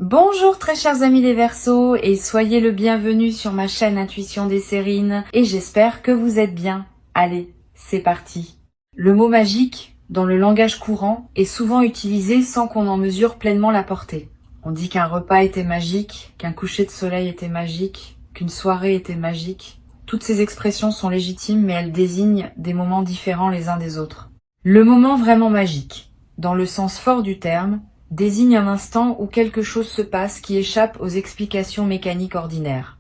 Bonjour très chers amis les Verseaux et soyez le bienvenu sur ma chaîne Intuition des Sérines et j'espère que vous êtes bien. Allez, c'est parti. Le mot magique, dans le langage courant, est souvent utilisé sans qu'on en mesure pleinement la portée. On dit qu'un repas était magique, qu'un coucher de soleil était magique, qu'une soirée était magique. Toutes ces expressions sont légitimes mais elles désignent des moments différents les uns des autres. Le moment vraiment magique, dans le sens fort du terme, désigne un instant où quelque chose se passe qui échappe aux explications mécaniques ordinaires.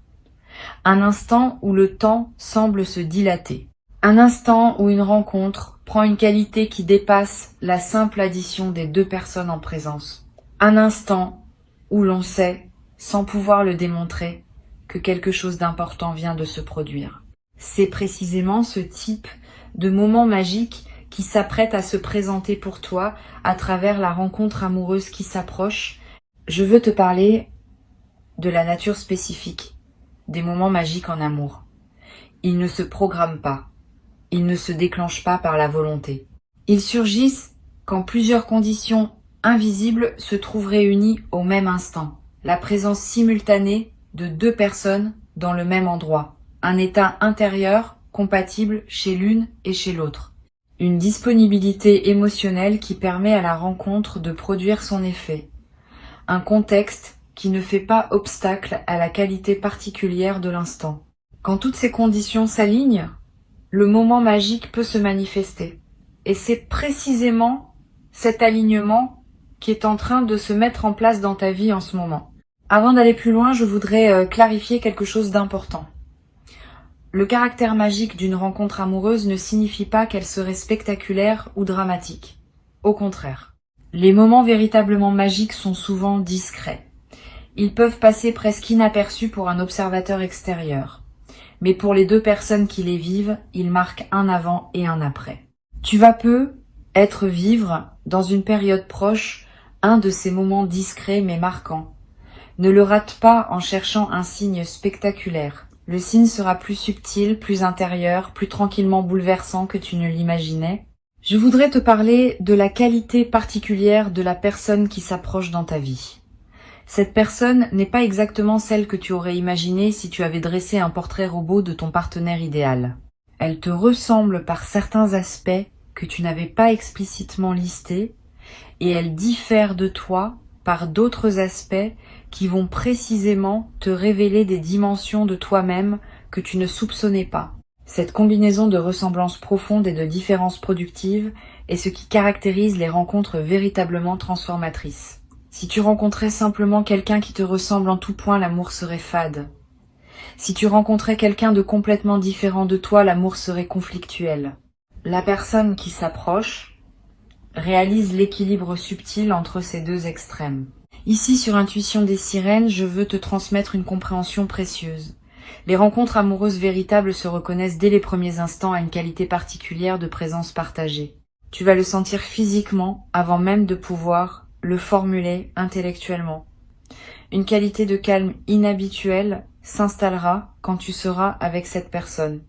Un instant où le temps semble se dilater. Un instant où une rencontre prend une qualité qui dépasse la simple addition des deux personnes en présence. Un instant où l'on sait, sans pouvoir le démontrer, que quelque chose d'important vient de se produire. C'est précisément ce type de moment magique qui s'apprête à se présenter pour toi à travers la rencontre amoureuse qui s'approche. Je veux te parler de la nature spécifique des moments magiques en amour. Ils ne se programment pas, ils ne se déclenchent pas par la volonté. Ils surgissent quand plusieurs conditions invisibles se trouvent réunies au même instant. La présence simultanée de deux personnes dans le même endroit. Un état intérieur compatible chez l'une et chez l'autre. Une disponibilité émotionnelle qui permet à la rencontre de produire son effet. Un contexte qui ne fait pas obstacle à la qualité particulière de l'instant. Quand toutes ces conditions s'alignent, le moment magique peut se manifester. Et c'est précisément cet alignement qui est en train de se mettre en place dans ta vie en ce moment. Avant d'aller plus loin, je voudrais clarifier quelque chose d'important. Le caractère magique d'une rencontre amoureuse ne signifie pas qu'elle serait spectaculaire ou dramatique. Au contraire. Les moments véritablement magiques sont souvent discrets. Ils peuvent passer presque inaperçus pour un observateur extérieur. Mais pour les deux personnes qui les vivent, ils marquent un avant et un après. Tu vas vivre, dans une période proche, un de ces moments discrets mais marquants. Ne le rate pas en cherchant un signe spectaculaire. Le signe sera plus subtil, plus intérieur, plus tranquillement bouleversant que tu ne l'imaginais. Je voudrais te parler de la qualité particulière de la personne qui s'approche dans ta vie. Cette personne n'est pas exactement celle que tu aurais imaginée si tu avais dressé un portrait robot de ton partenaire idéal. Elle te ressemble par certains aspects que tu n'avais pas explicitement listés et elle diffère de toi par d'autres aspects qui vont précisément te révéler des dimensions de toi-même que tu ne soupçonnais pas. Cette combinaison de ressemblances profondes et de différences productives est ce qui caractérise les rencontres véritablement transformatrices. Si tu rencontrais simplement quelqu'un qui te ressemble en tout point, l'amour serait fade. Si tu rencontrais quelqu'un de complètement différent de toi, l'amour serait conflictuel. La personne qui s'approche réalise l'équilibre subtil entre ces deux extrêmes. Ici, sur Intuition des Sirènes, je veux te transmettre une compréhension précieuse. Les rencontres amoureuses véritables se reconnaissent dès les premiers instants à une qualité particulière de présence partagée. Tu vas le sentir physiquement avant même de pouvoir le formuler intellectuellement. Une qualité de calme inhabituelle s'installera quand tu seras avec cette personne,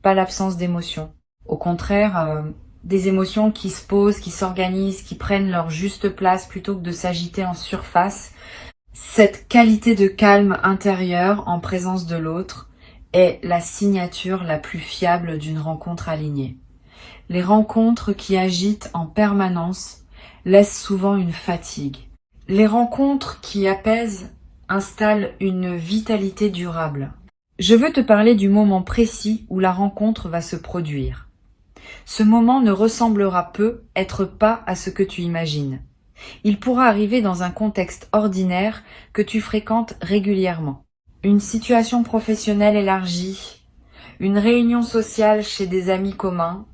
pas l'absence d'émotion. Au contraire, des émotions qui se posent, qui s'organisent, qui prennent leur juste place plutôt que de s'agiter en surface. Cette qualité de calme intérieur en présence de l'autre est la signature la plus fiable d'une rencontre alignée. Les rencontres qui agitent en permanence laissent souvent une fatigue. Les rencontres qui apaisent installent une vitalité durable. Je veux te parler du moment précis où la rencontre va se produire. Ce moment ne ressemblera être pas à ce que tu imagines. Il pourra arriver dans un contexte ordinaire que tu fréquentes régulièrement. Une situation professionnelle élargie, une réunion sociale chez des amis communs,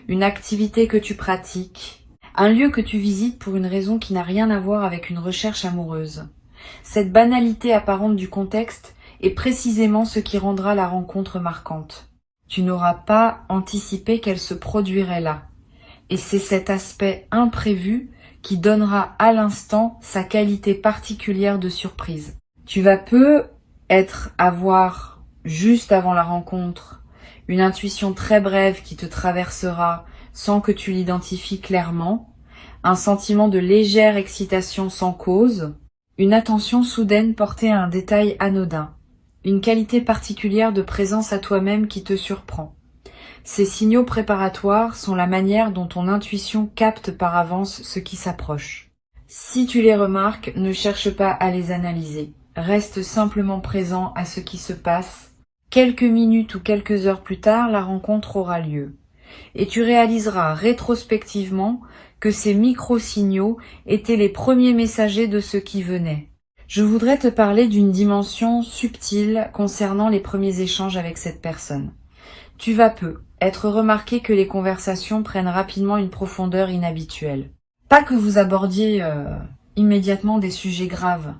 une activité que tu pratiques, un lieu que tu visites pour une raison qui n'a rien à voir avec une recherche amoureuse. Cette banalité apparente du contexte est précisément ce qui rendra la rencontre marquante. Tu n'auras pas anticipé qu'elle se produirait là. Et c'est cet aspect imprévu qui donnera à l'instant sa qualité particulière de surprise. Tu vas avoir, juste avant la rencontre, une intuition très brève qui te traversera sans que tu l'identifies clairement, un sentiment de légère excitation sans cause, Une attention soudaine portée à un détail anodin. Une qualité particulière de présence à toi-même qui te surprend. Ces signaux préparatoires sont la manière dont ton intuition capte par avance ce qui s'approche. Si tu les remarques, ne cherche pas à les analyser. Reste simplement présent à ce qui se passe. Quelques minutes ou quelques heures plus tard, la rencontre aura lieu. Et tu réaliseras rétrospectivement que ces micro-signaux étaient les premiers messagers de ce qui venait. Je voudrais te parler d'une dimension subtile concernant les premiers échanges avec cette personne. Tu vas peu être remarqué que les conversations prennent rapidement une profondeur inhabituelle. Pas que vous abordiez immédiatement des sujets graves,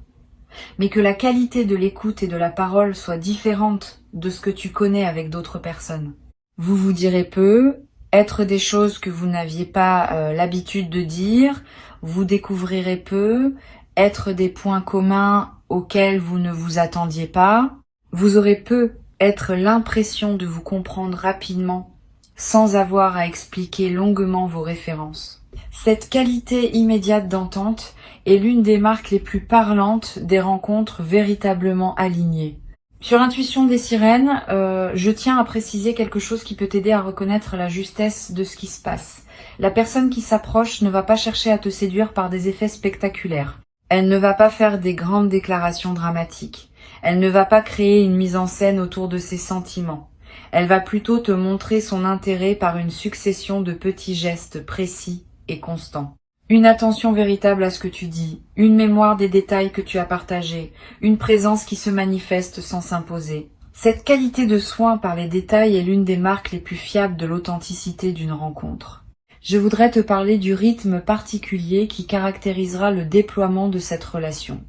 mais que la qualité de l'écoute et de la parole soit différente de ce que tu connais avec d'autres personnes. Vous vous direz peu, être des choses que vous n'aviez pas l'habitude de dire, vous découvrirez peu, être des points communs auxquels vous ne vous attendiez pas, vous aurez peu être l'impression de vous comprendre rapidement sans avoir à expliquer longuement vos références. Cette qualité immédiate d'entente est l'une des marques les plus parlantes des rencontres véritablement alignées. Sur l'intuition des sirènes, je tiens à préciser quelque chose qui peut t'aider à reconnaître la justesse de ce qui se passe. La personne qui s'approche ne va pas chercher à te séduire par des effets spectaculaires. Elle ne va pas faire des grandes déclarations dramatiques. Elle ne va pas créer une mise en scène autour de ses sentiments. Elle va plutôt te montrer son intérêt par une succession de petits gestes précis et constants. Une attention véritable à ce que tu dis, une mémoire des détails que tu as partagés, une présence qui se manifeste sans s'imposer. Cette qualité de soin par les détails est l'une des marques les plus fiables de l'authenticité d'une rencontre. Je voudrais te parler du rythme particulier qui caractérisera le déploiement de cette relation.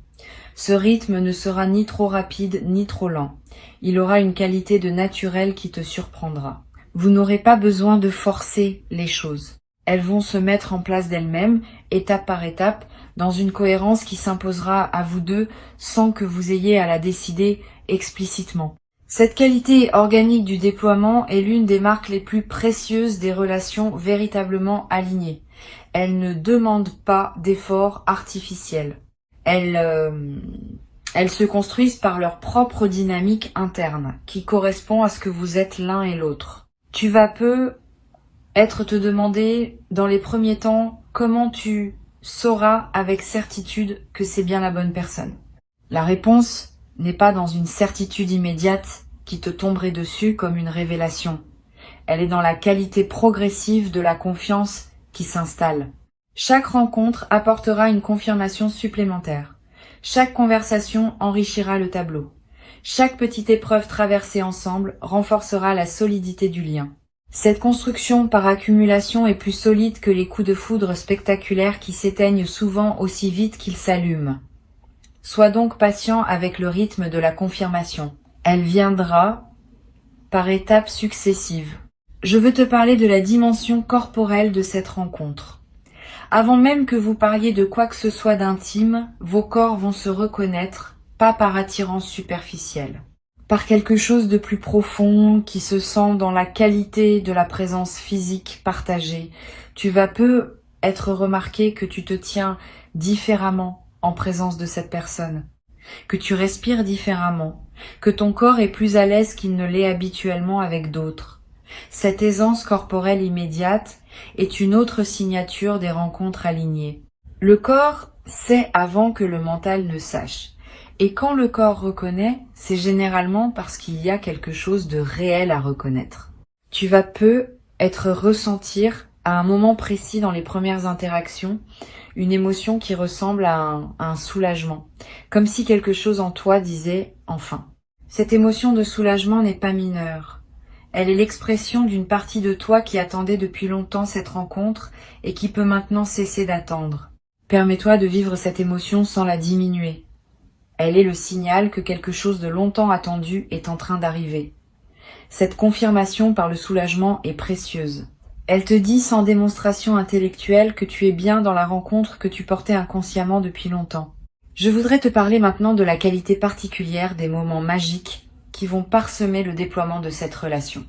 Ce rythme ne sera ni trop rapide ni trop lent. Il aura une qualité de naturel qui te surprendra. Vous n'aurez pas besoin de forcer les choses. Elles vont se mettre en place d'elles-mêmes, étape par étape, dans une cohérence qui s'imposera à vous deux sans que vous ayez à la décider explicitement. Cette qualité organique du déploiement est l'une des marques les plus précieuses des relations véritablement alignées. Elle ne demande pas d'efforts artificiels. Elles se construisent par leur propre dynamique interne, qui correspond à ce que vous êtes l'un et l'autre. Tu vas peu être te demander, dans les premiers temps, comment tu sauras avec certitude que c'est bien la bonne personne. La réponse n'est pas dans une certitude immédiate qui te tomberait dessus comme une révélation. Elle est dans la qualité progressive de la confiance qui s'installe. Chaque rencontre apportera une confirmation supplémentaire. Chaque conversation enrichira le tableau. Chaque petite épreuve traversée ensemble renforcera la solidité du lien. Cette construction par accumulation est plus solide que les coups de foudre spectaculaires qui s'éteignent souvent aussi vite qu'ils s'allument. Sois donc patient avec le rythme de la confirmation. Elle viendra par étapes successives. Je veux te parler de la dimension corporelle de cette rencontre. Avant même que vous parliez de quoi que ce soit d'intime, vos corps vont se reconnaître, pas par attirance superficielle. Par quelque chose de plus profond qui se sent dans la qualité de la présence physique partagée. Tu vas peu être remarqué que tu te tiens différemment en présence de cette personne, que tu respires différemment, que ton corps est plus à l'aise qu'il ne l'est habituellement avec d'autres. Cette aisance corporelle immédiate est une autre signature des rencontres alignées. Le corps sait avant que le mental ne sache. Et quand le corps reconnaît, c'est généralement parce qu'il y a quelque chose de réel à reconnaître. Tu vas peu être ressentir à un moment précis dans les premières interactions une émotion qui ressemble à un soulagement, comme si quelque chose en toi disait « enfin ». Cette émotion de soulagement n'est pas mineure. Elle est l'expression d'une partie de toi qui attendait depuis longtemps cette rencontre et qui peut maintenant cesser d'attendre. Permets-toi de vivre cette émotion sans la diminuer. Elle est le signal que quelque chose de longtemps attendu est en train d'arriver. Cette confirmation par le soulagement est précieuse. Elle te dit sans démonstration intellectuelle que tu es bien dans la rencontre que tu portais inconsciemment depuis longtemps. Je voudrais te parler maintenant de la qualité particulière des moments magiques qui vont parsemer le déploiement de cette relation.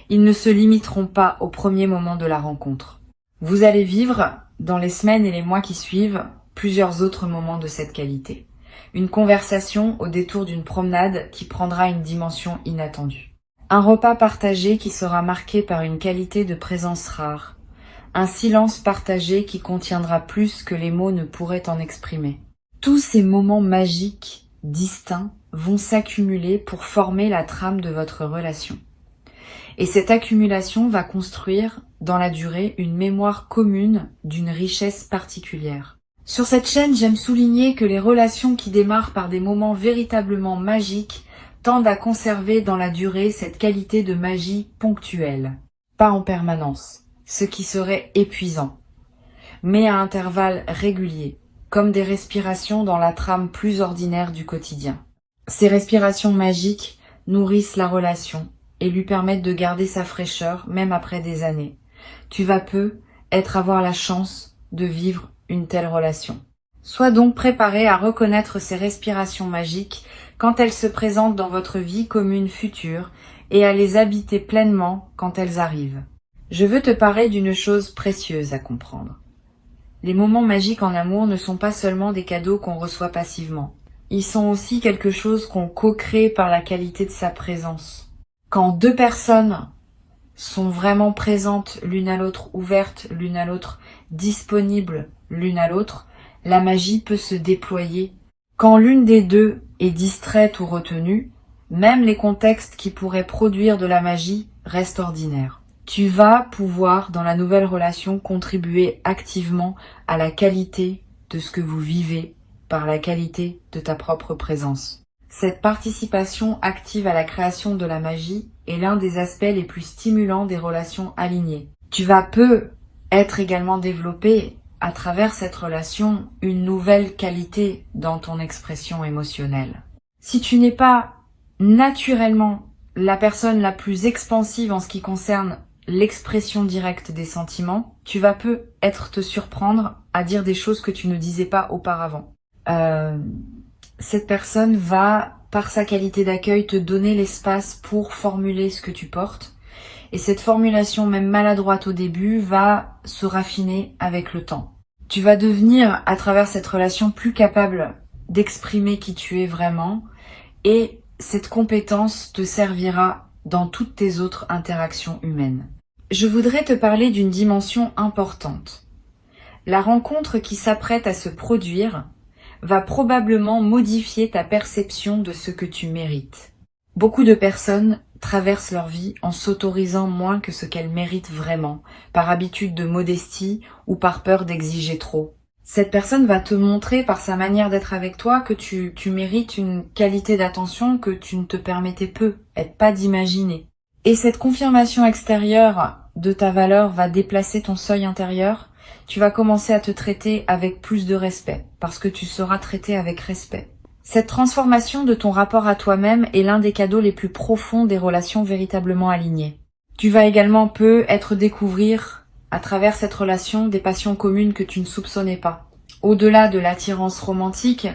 Ils ne se limiteront pas au premier moment de la rencontre. Vous allez vivre, dans les semaines et les mois qui suivent, plusieurs autres moments de cette qualité. une conversation au détour d'une promenade qui prendra une dimension inattendue. Un repas partagé qui sera marqué par une qualité de présence rare. Un silence partagé qui contiendra plus que les mots ne pourraient en exprimer. Tous ces moments magiques, distincts, vont s'accumuler pour former la trame de votre relation. Et cette accumulation va construire, dans la durée, une mémoire commune d'une richesse particulière. Sur cette chaîne, j'aime souligner que les relations qui démarrent par des moments véritablement magiques tendent à conserver dans la durée cette qualité de magie ponctuelle, pas en permanence, ce qui serait épuisant, mais à intervalles réguliers, comme des respirations dans la trame plus ordinaire du quotidien. Ces respirations magiques nourrissent la relation et lui permettent de garder sa fraîcheur même après des années. Tu vas peu avoir la chance de vivre une telle relation. Sois donc préparé à reconnaître ces respirations magiques quand elles se présentent dans votre vie commune future et à les habiter pleinement quand elles arrivent. Je veux te parler d'une chose précieuse à comprendre. Les moments magiques en amour ne sont pas seulement des cadeaux qu'on reçoit passivement. Ils sont aussi quelque chose qu'on co-crée par la qualité de sa présence. Quand deux personnes sont vraiment présentes l'une à l'autre, ouvertes l'une à l'autre, disponibles l'une à l'autre, la magie peut se déployer. Quand l'une des deux est distraite ou retenue, même les contextes qui pourraient produire de la magie restent ordinaires. Tu vas pouvoir, dans la nouvelle relation, contribuer activement à la qualité de ce que vous vivez par la qualité de ta propre présence. Cette participation active à la création de la magie est l'un des aspects les plus stimulants des relations alignées. Tu vas peu être également développé à travers cette relation une nouvelle qualité dans ton expression émotionnelle. Si tu n'es pas naturellement la personne la plus expansive en ce qui concerne l'expression directe des sentiments, tu vas peu te surprendre à dire des choses que tu ne disais pas auparavant. Cette personne va, par sa qualité d'accueil, te donner l'espace pour formuler ce que tu portes. Et cette formulation, même maladroite au début, va se raffiner avec le temps. Tu vas devenir, à travers cette relation, plus capable d'exprimer qui tu es vraiment. Et cette compétence te servira dans toutes tes autres interactions humaines. Je voudrais te parler d'une dimension importante. La rencontre qui s'apprête à se produire va probablement modifier ta perception de ce que tu mérites. Beaucoup de personnes traversent leur vie en s'autorisant moins que ce qu'elles méritent vraiment, par habitude de modestie ou par peur d'exiger trop. Cette personne va te montrer par sa manière d'être avec toi que tu mérites une qualité d'attention que tu ne te permettais pas d'imaginer. Et cette confirmation extérieure de ta valeur va déplacer ton seuil intérieur. Tu vas commencer à te traiter avec plus de respect, parce que tu seras traité avec respect. Cette transformation de ton rapport à toi-même est l'un des cadeaux les plus profonds des relations véritablement alignées. Tu vas également découvrir, à travers cette relation, des passions communes que tu ne soupçonnais pas. Au-delà de l'attirance romantique,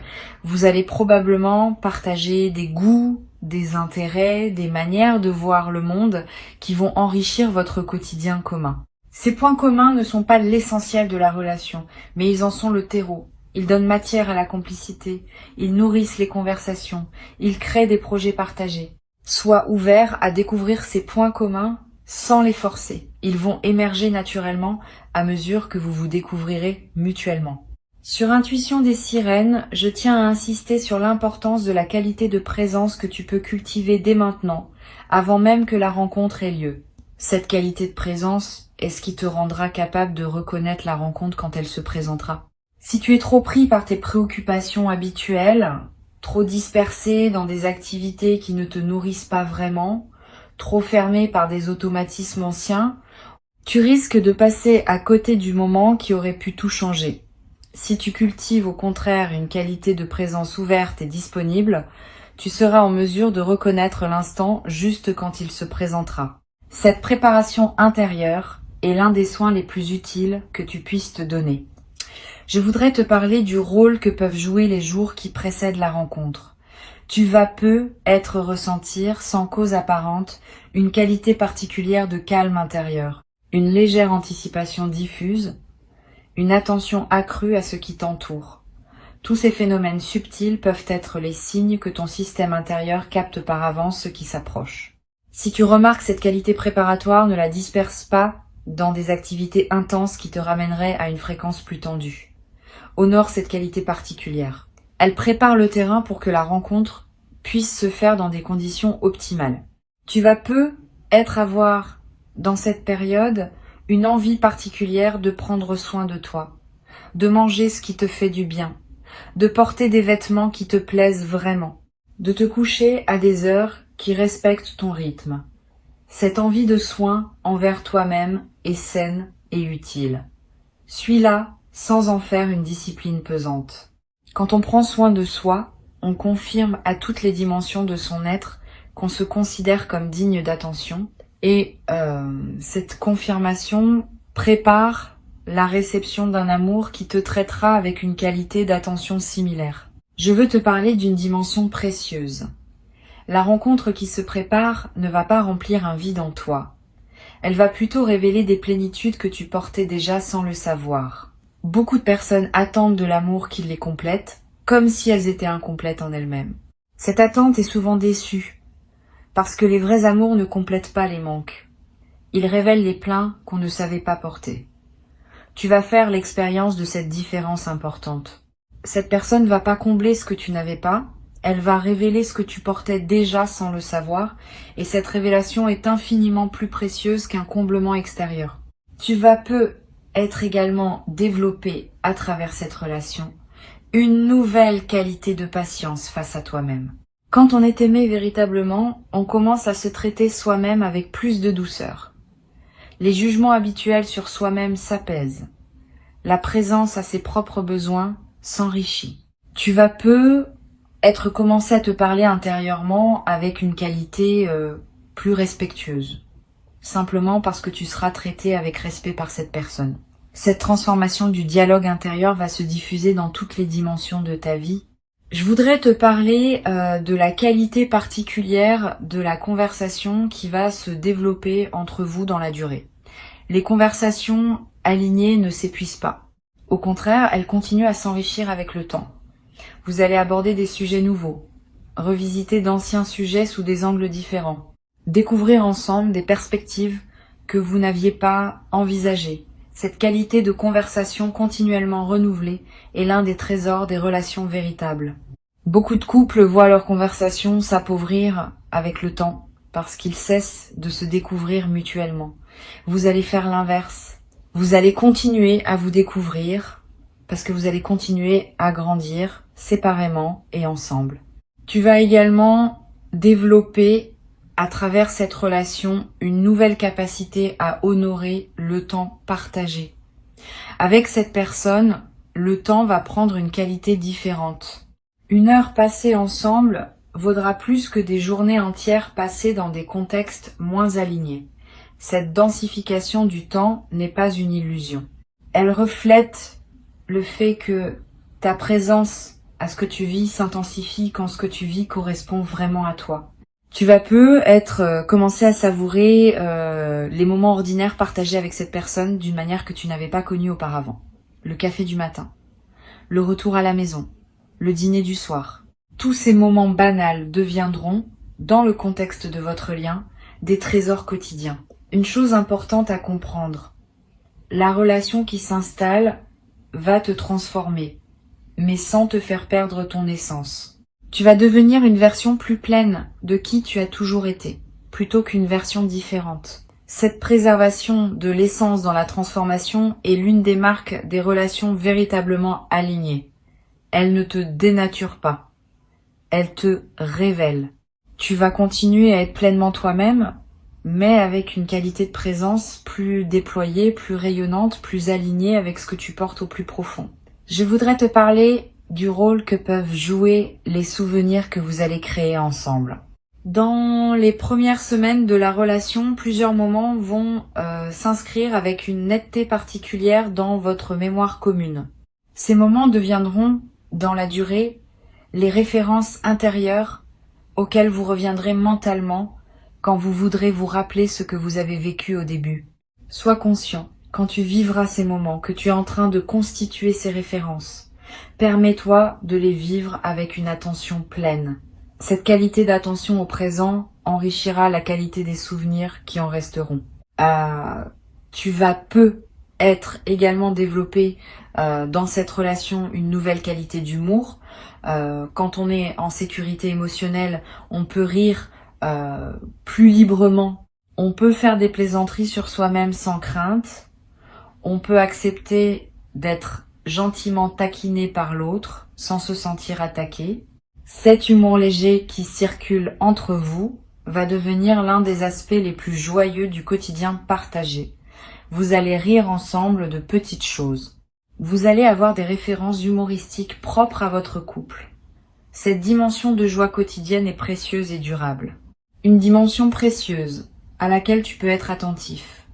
vous allez probablement partager des goûts, des intérêts, des manières de voir le monde qui vont enrichir votre quotidien commun. Ces points communs ne sont pas l'essentiel de la relation, mais ils en sont le terreau. Ils donnent matière à la complicité, ils nourrissent les conversations, ils créent des projets partagés. Sois ouvert à découvrir ces points communs sans les forcer. Ils vont émerger naturellement à mesure que vous vous découvrirez mutuellement. Sur Intuition des sirènes, je tiens à insister sur l'importance de la qualité de présence que tu peux cultiver dès maintenant, avant même que la rencontre ait lieu. Cette qualité de présence est ce qui te rendra capable de reconnaître la rencontre quand elle se présentera. Si tu es trop pris par tes préoccupations habituelles, trop dispersé dans des activités qui ne te nourrissent pas vraiment, trop fermé par des automatismes anciens, tu risques de passer à côté du moment qui aurait pu tout changer. Si tu cultives au contraire une qualité de présence ouverte et disponible, tu seras en mesure de reconnaître l'instant juste quand il se présentera. Cette préparation intérieure est l'un des soins les plus utiles que tu puisses te donner. Je voudrais te parler du rôle que peuvent jouer les jours qui précèdent la rencontre. Tu vas ressentir, sans cause apparente, une qualité particulière de calme intérieur, une légère anticipation diffuse, une attention accrue à ce qui t'entoure. Tous ces phénomènes subtils peuvent être les signes que ton système intérieur capte par avance ce qui s'approche. Si tu remarques cette qualité préparatoire, ne la disperse pas dans des activités intenses qui te ramèneraient à une fréquence plus tendue. Honore cette qualité particulière. Elle prépare le terrain pour que la rencontre puisse se faire dans des conditions optimales. Tu vas avoir dans cette période une envie particulière de prendre soin de toi, de manger ce qui te fait du bien, de porter des vêtements qui te plaisent vraiment, de te coucher à des heures qui respectent ton rythme. Cette envie de soin envers toi-même est saine et utile. Suis-la sans en faire une discipline pesante. Quand on prend soin de soi, on confirme à toutes les dimensions de son être qu'on se considère comme digne d'attention et cette confirmation prépare la réception d'un amour qui te traitera avec une qualité d'attention similaire. Je veux te parler d'une dimension précieuse. La rencontre qui se prépare ne va pas remplir un vide en toi. Elle va plutôt révéler des plénitudes que tu portais déjà sans le savoir. Beaucoup de personnes attendent de l'amour qui les complète, comme si elles étaient incomplètes en elles-mêmes. Cette attente est souvent déçue, parce que les vrais amours ne complètent pas les manques. Ils révèlent les pleins qu'on ne savait pas porter. Tu vas faire l'expérience de cette différence importante. Cette personne ne va pas combler ce que tu n'avais pas, elle va révéler ce que tu portais déjà sans le savoir, et cette révélation est infiniment plus précieuse qu'un comblement extérieur. Tu vas être également développé à travers cette relation une nouvelle qualité de patience face à toi-même. Quand on est aimé véritablement, on commence à se traiter soi-même avec plus de douceur. Les jugements habituels sur soi-même s'apaisent. La présence à ses propres besoins s'enrichit. Tu vas commencer à te parler intérieurement avec une qualité plus respectueuse. Simplement parce que tu seras traité avec respect par cette personne. Cette transformation du dialogue intérieur va se diffuser dans toutes les dimensions de ta vie. Je voudrais te parler de la qualité particulière de la conversation qui va se développer entre vous dans la durée. Les conversations alignées ne s'épuisent pas. Au contraire, elles continuent à s'enrichir avec le temps. Vous allez aborder des sujets nouveaux, revisiter d'anciens sujets sous des angles différents, découvrir ensemble des perspectives que vous n'aviez pas envisagées. Cette qualité de conversation continuellement renouvelée est l'un des trésors des relations véritables. Beaucoup de couples voient leur conversation s'appauvrir avec le temps parce qu'ils cessent de se découvrir mutuellement. Vous allez faire l'inverse. Vous allez continuer à vous découvrir parce que vous allez continuer à grandir séparément et ensemble. Tu vas également développer à travers cette relation une nouvelle capacité à honorer le temps partagé. Avec cette personne, le temps va prendre une qualité différente. Une heure passée ensemble vaudra plus que des journées entières passées dans des contextes moins alignés. Cette densification du temps n'est pas une illusion. Elle reflète le fait que ta présence à ce que tu vis s'intensifie quand ce que tu vis correspond vraiment à toi. Tu vas commencer à savourer les moments ordinaires partagés avec cette personne d'une manière que tu n'avais pas connue auparavant. Le café du matin, le retour à la maison, le dîner du soir. Tous ces moments banals deviendront, dans le contexte de votre lien, des trésors quotidiens. Une chose importante à comprendre, la relation qui s'installe va te transformer, mais sans te faire perdre ton essence. Tu vas devenir une version plus pleine de qui tu as toujours été, plutôt qu'une version différente. Cette préservation de l'essence dans la transformation est l'une des marques des relations véritablement alignées. Elle ne te dénature pas, elle te révèle. Tu vas continuer à être pleinement toi-même, mais avec une qualité de présence plus déployée, plus rayonnante, plus alignée avec ce que tu portes au plus profond. Je voudrais te parler du rôle que peuvent jouer les souvenirs que vous allez créer ensemble. Dans les premières semaines de la relation, plusieurs moments vont s'inscrire avec une netteté particulière dans votre mémoire commune. Ces moments deviendront, dans la durée, les références intérieures auxquelles vous reviendrez mentalement quand vous voudrez vous rappeler ce que vous avez vécu au début. Sois conscient, quand tu vivras ces moments, que tu es en train de constituer ces références. Permets-toi de les vivre avec une attention pleine. Cette qualité d'attention au présent enrichira la qualité des souvenirs qui en resteront. Tu vas être également développé dans cette relation une nouvelle qualité d'humour. Quand on est en sécurité émotionnelle, on peut rire plus librement. On peut faire des plaisanteries sur soi-même sans crainte. On peut accepter d'être gentiment taquiné par l'autre sans se sentir attaqué. Cet humour léger qui circule entre vous va devenir l'un des aspects les plus joyeux du quotidien partagé. Vous allez rire ensemble de petites choses. Vous allez avoir des références humoristiques propres à votre couple. Cette dimension de joie quotidienne est précieuse et durable. Une dimension précieuse à laquelle tu peux être attentif.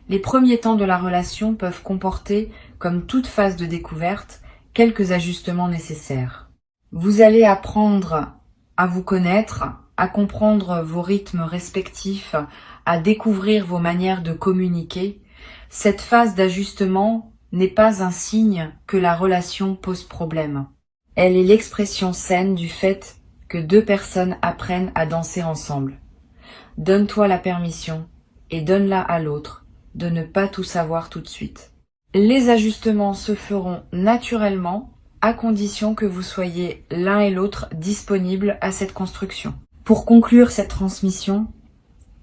Les premiers temps de la relation peuvent comporter, comme toute phase de découverte, quelques ajustements nécessaires. Vous allez apprendre à vous connaître, à comprendre vos rythmes respectifs, à découvrir vos manières de communiquer. Cette phase d'ajustement n'est pas un signe que la relation pose problème. Elle est l'expression saine du fait que deux personnes apprennent à danser ensemble. Donne-toi la permission et donne-la à l'autre de ne pas tout savoir tout de suite. Les ajustements se feront naturellement à condition que vous soyez l'un et l'autre disponibles à cette construction. Pour conclure cette transmission,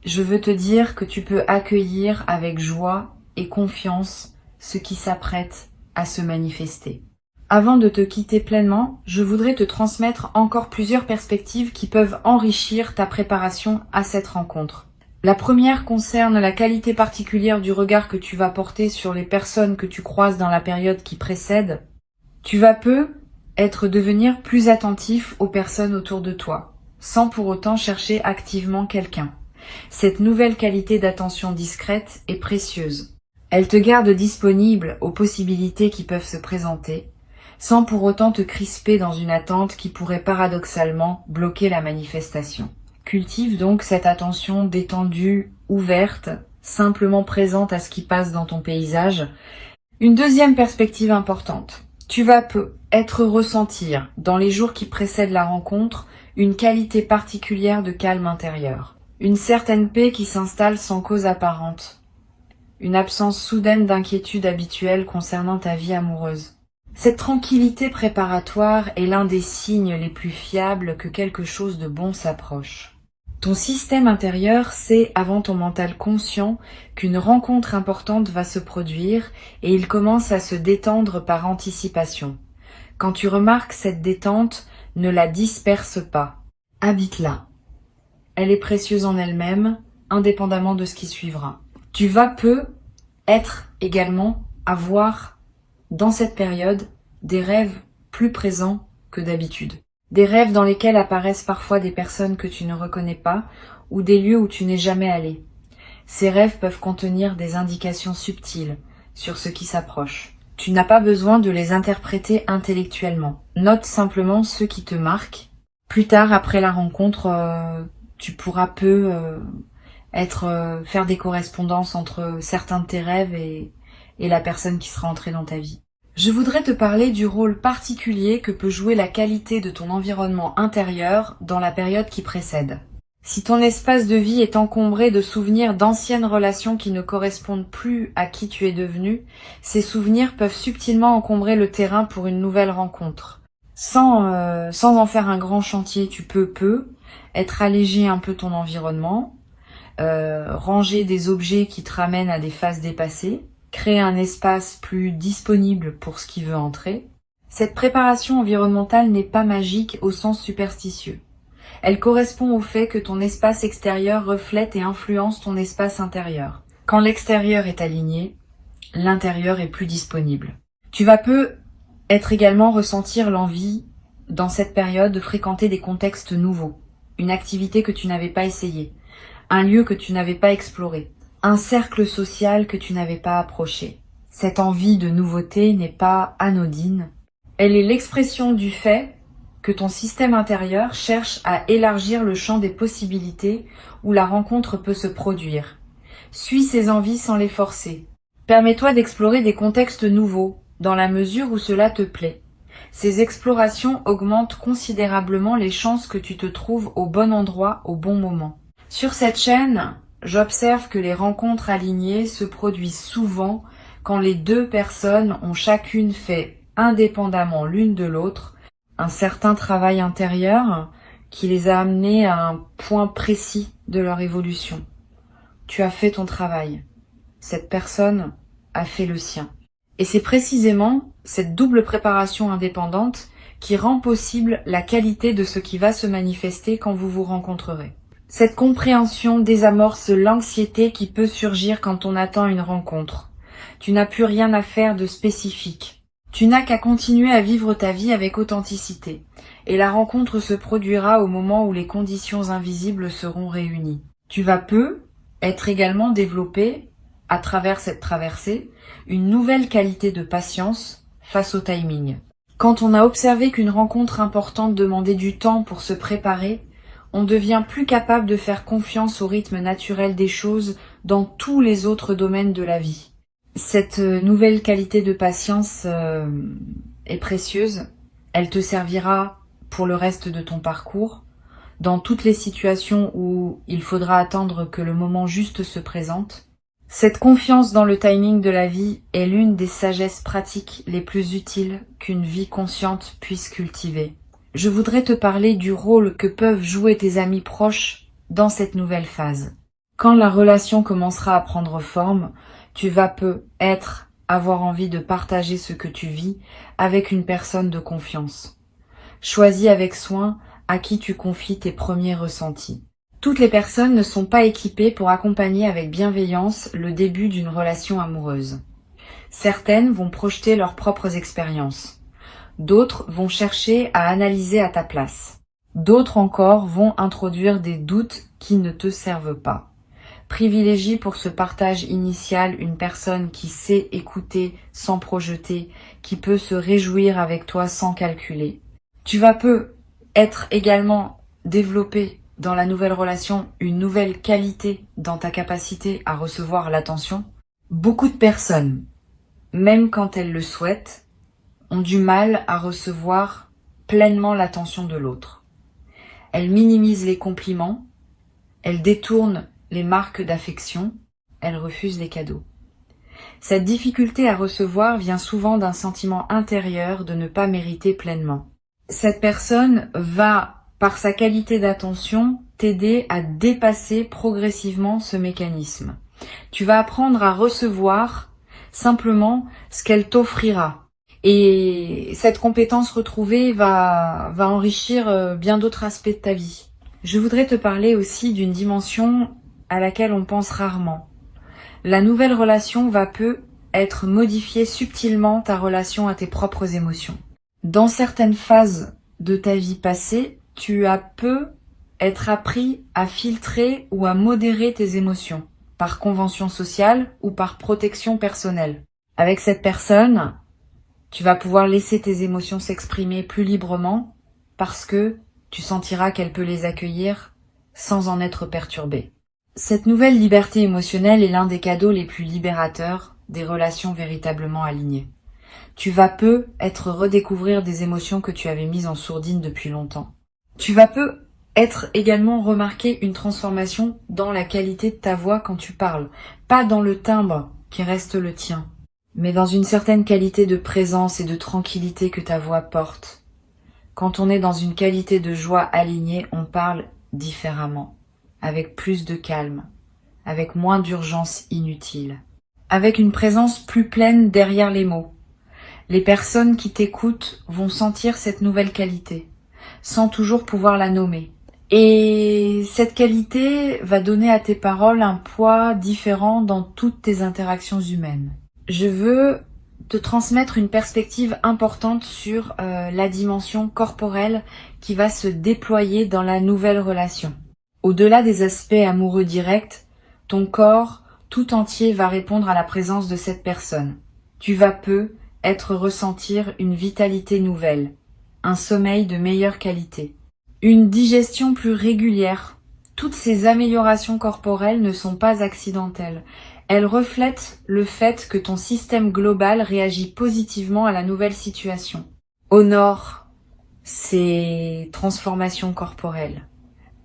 je veux te dire que tu peux accueillir avec joie et confiance ce qui s'apprête à se manifester. Avant de te quitter pleinement, je voudrais te transmettre encore plusieurs perspectives qui peuvent enrichir ta préparation à cette rencontre. La première concerne la qualité particulière du regard que tu vas porter sur les personnes que tu croises dans la période qui précède. Tu vas devenir plus attentif aux personnes autour de toi, sans pour autant chercher activement quelqu'un. Cette nouvelle qualité d'attention discrète est précieuse. Elle te garde disponible aux possibilités qui peuvent se présenter, sans pour autant te crisper dans une attente qui pourrait paradoxalement bloquer la manifestation. Cultive donc cette attention détendue, ouverte, simplement présente à ce qui passe dans ton paysage. Une deuxième perspective importante. Tu vas ressentir, dans les jours qui précèdent la rencontre, une qualité particulière de calme intérieur. Une certaine paix qui s'installe sans cause apparente. Une absence soudaine d'inquiétude habituelle concernant ta vie amoureuse. Cette tranquillité préparatoire est l'un des signes les plus fiables que quelque chose de bon s'approche. Ton système intérieur sait avant ton mental conscient qu'une rencontre importante va se produire et il commence à se détendre par anticipation. Quand tu remarques cette détente, ne la disperse pas. Habite-la. Elle est précieuse en elle-même, indépendamment de ce qui suivra. Tu vas avoir dans cette période des rêves plus présents que d'habitude. Des rêves dans lesquels apparaissent parfois des personnes que tu ne reconnais pas ou des lieux où tu n'es jamais allé. Ces rêves peuvent contenir des indications subtiles sur ce qui s'approche. Tu n'as pas besoin de les interpréter intellectuellement. Note simplement ceux qui te marquent. Plus tard, après la rencontre, tu pourras faire des correspondances entre certains de tes rêves et la personne qui sera entrée dans ta vie. Je voudrais te parler du rôle particulier que peut jouer la qualité de ton environnement intérieur dans la période qui précède. Si ton espace de vie est encombré de souvenirs d'anciennes relations qui ne correspondent plus à qui tu es devenu, ces souvenirs peuvent subtilement encombrer le terrain pour une nouvelle rencontre. Sans en faire un grand chantier, tu peux alléger un peu ton environnement, ranger des objets qui te ramènent à des phases dépassées, créer un espace plus disponible pour ce qui veut entrer. Cette préparation environnementale n'est pas magique au sens superstitieux. Elle correspond au fait que ton espace extérieur reflète et influence ton espace intérieur. Quand l'extérieur est aligné, l'intérieur est plus disponible. Tu vas également ressentir l'envie, dans cette période, de fréquenter des contextes nouveaux, une activité que tu n'avais pas essayée, un lieu que tu n'avais pas exploré, un cercle social que tu n'avais pas approché. Cette envie de nouveauté n'est pas anodine. Elle est l'expression du fait que ton système intérieur cherche à élargir le champ des possibilités où la rencontre peut se produire. Suis ces envies sans les forcer. Permets-toi d'explorer des contextes nouveaux, dans la mesure où cela te plaît. Ces explorations augmentent considérablement les chances que tu te trouves au bon endroit au bon moment. Sur cette chaîne, j'observe que les rencontres alignées se produisent souvent quand les deux personnes ont chacune fait, indépendamment l'une de l'autre, un certain travail intérieur qui les a amenés à un point précis de leur évolution. Tu as fait ton travail. Cette personne a fait le sien. Et c'est précisément cette double préparation indépendante qui rend possible la qualité de ce qui va se manifester quand vous vous rencontrerez. Cette compréhension désamorce l'anxiété qui peut surgir quand on attend une rencontre. Tu n'as plus rien à faire de spécifique. Tu n'as qu'à continuer à vivre ta vie avec authenticité. Et la rencontre se produira au moment où les conditions invisibles seront réunies. Tu vas être également développé, à travers cette traversée, une nouvelle qualité de patience face au timing. Quand on a observé qu'une rencontre importante demandait du temps pour se préparer, on devient plus capable de faire confiance au rythme naturel des choses dans tous les autres domaines de la vie. Cette nouvelle qualité de patience est précieuse. Elle te servira pour le reste de ton parcours, dans toutes les situations où il faudra attendre que le moment juste se présente. Cette confiance dans le timing de la vie est l'une des sagesses pratiques les plus utiles qu'une vie consciente puisse cultiver. Je voudrais te parler du rôle que peuvent jouer tes amis proches dans cette nouvelle phase. Quand la relation commencera à prendre forme, tu vas avoir envie de partager ce que tu vis avec une personne de confiance. Choisis avec soin à qui tu confies tes premiers ressentis. Toutes les personnes ne sont pas équipées pour accompagner avec bienveillance le début d'une relation amoureuse. Certaines vont projeter leurs propres expériences. D'autres vont chercher à analyser à ta place. D'autres encore vont introduire des doutes qui ne te servent pas. Privilégie pour ce partage initial une personne qui sait écouter sans projeter, qui peut se réjouir avec toi sans calculer. Tu vas être également développé dans la nouvelle relation une nouvelle qualité dans ta capacité à recevoir l'attention. Beaucoup de personnes, même quand elles le souhaitent, ont du mal à recevoir pleinement l'attention de l'autre. Elles minimisent les compliments, elles détournent les marques d'affection, elles refusent les cadeaux. Cette difficulté à recevoir vient souvent d'un sentiment intérieur de ne pas mériter pleinement. Cette personne va, par sa qualité d'attention, t'aider à dépasser progressivement ce mécanisme. Tu vas apprendre à recevoir simplement ce qu'elle t'offrira. Et cette compétence retrouvée va enrichir bien d'autres aspects de ta vie. Je voudrais te parler aussi d'une dimension à laquelle on pense rarement. La nouvelle relation va être modifier subtilement ta relation à tes propres émotions. Dans certaines phases de ta vie passée, tu as être appris à filtrer ou à modérer tes émotions, par convention sociale ou par protection personnelle. Avec cette personne, tu vas pouvoir laisser tes émotions s'exprimer plus librement parce que tu sentiras qu'elle peut les accueillir sans en être perturbée. Cette nouvelle liberté émotionnelle est l'un des cadeaux les plus libérateurs des relations véritablement alignées. Tu vas être redécouvrir des émotions que tu avais mises en sourdine depuis longtemps. Tu vas être également remarquer une transformation dans la qualité de ta voix quand tu parles, pas dans le timbre qui reste le tien, mais dans une certaine qualité de présence et de tranquillité que ta voix porte. Quand on est dans une qualité de joie alignée, on parle différemment, avec plus de calme, avec moins d'urgence inutile, avec une présence plus pleine derrière les mots. Les personnes qui t'écoutent vont sentir cette nouvelle qualité, sans toujours pouvoir la nommer. Et cette qualité va donner à tes paroles un poids différent dans toutes tes interactions humaines. Je veux te transmettre une perspective importante sur la dimension corporelle qui va se déployer dans la nouvelle relation. Au-delà des aspects amoureux directs, ton corps tout entier va répondre à la présence de cette personne. Tu vas ressentir une vitalité nouvelle, un sommeil de meilleure qualité, une digestion plus régulière. Toutes ces améliorations corporelles ne sont pas accidentelles. Elles reflètent le fait que ton système global réagit positivement à la nouvelle situation. Honore ces transformations corporelles.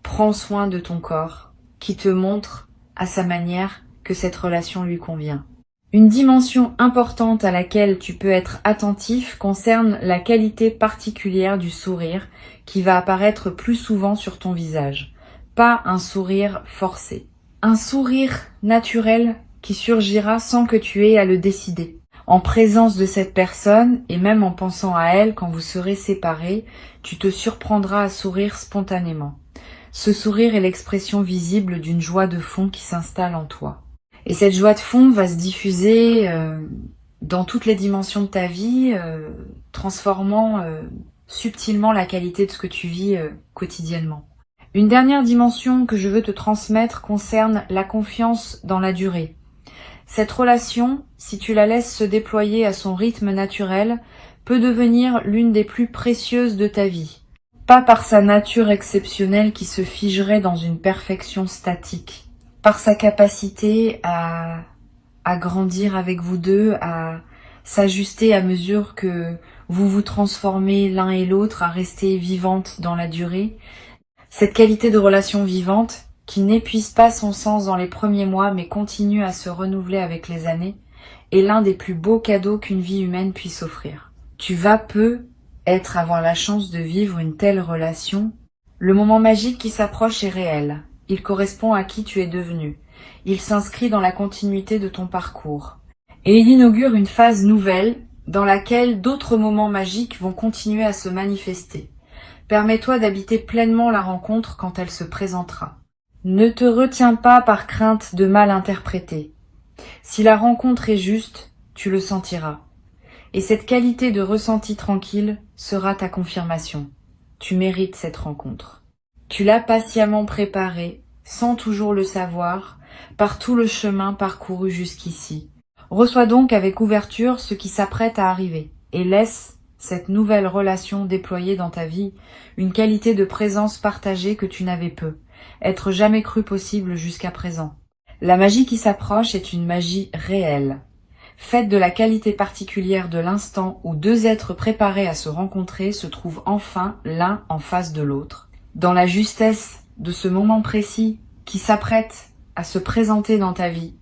Prends soin de ton corps, qui te montre à sa manière que cette relation lui convient. Une dimension importante à laquelle tu peux être attentif concerne la qualité particulière du sourire qui va apparaître plus souvent sur ton visage. Pas un sourire forcé. Un sourire naturel qui surgira sans que tu aies à le décider. En présence de cette personne, et même en pensant à elle quand vous serez séparés, tu te surprendras à sourire spontanément. Ce sourire est l'expression visible d'une joie de fond qui s'installe en toi. Et cette joie de fond va se diffuser dans toutes les dimensions de ta vie, transformant subtilement la qualité de ce que tu vis quotidiennement. Une dernière dimension que je veux te transmettre concerne la confiance dans la durée. Cette relation, si tu la laisses se déployer à son rythme naturel, peut devenir l'une des plus précieuses de ta vie. Pas par sa nature exceptionnelle qui se figerait dans une perfection statique, par sa capacité à grandir avec vous deux, à s'ajuster à mesure que vous vous transformez l'un et l'autre, à rester vivante dans la durée. Cette qualité de relation vivante, qui n'épuise pas son sens dans les premiers mois mais continue à se renouveler avec les années, est l'un des plus beaux cadeaux qu'une vie humaine puisse offrir. Tu vas avoir la chance de vivre une telle relation. Le moment magique qui s'approche est réel. Il correspond à qui tu es devenu. Il s'inscrit dans la continuité de ton parcours. Et il inaugure une phase nouvelle dans laquelle d'autres moments magiques vont continuer à se manifester. Permets-toi d'habiter pleinement la rencontre quand elle se présentera. Ne te retiens pas par crainte de mal interpréter. Si la rencontre est juste, tu le sentiras. Et cette qualité de ressenti tranquille sera ta confirmation. Tu mérites cette rencontre. Tu l'as patiemment préparée, sans toujours le savoir, par tout le chemin parcouru jusqu'ici. Reçois donc avec ouverture ce qui s'apprête à arriver et laisse cette nouvelle relation déployer dans ta vie une qualité de présence partagée que tu n'avais peu, être jamais cru possible jusqu'à présent. La magie qui s'approche est une magie réelle, faite de la qualité particulière de l'instant où deux êtres préparés à se rencontrer se trouvent enfin l'un en face de l'autre. Dans la justesse de ce moment précis qui s'apprête à se présenter dans ta vie,